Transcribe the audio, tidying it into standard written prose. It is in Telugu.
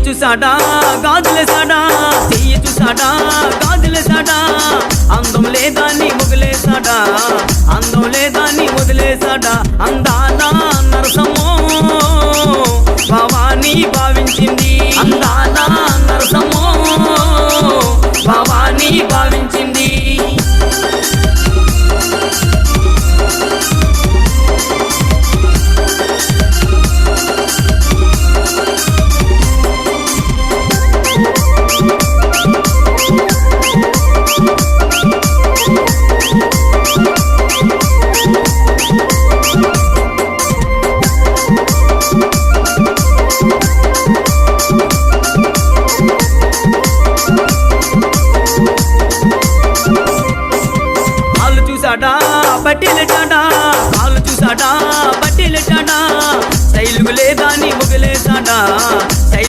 చూసాడా గాజులేసాడా, చెయ్యి చూసాడా గాజులేసాడా, అందం లేదాన్ని వదిలేసాడా, అందం లేదాన్ని వదిలేసాడా. అందానా నరసమ్మో భవానీ భావించింది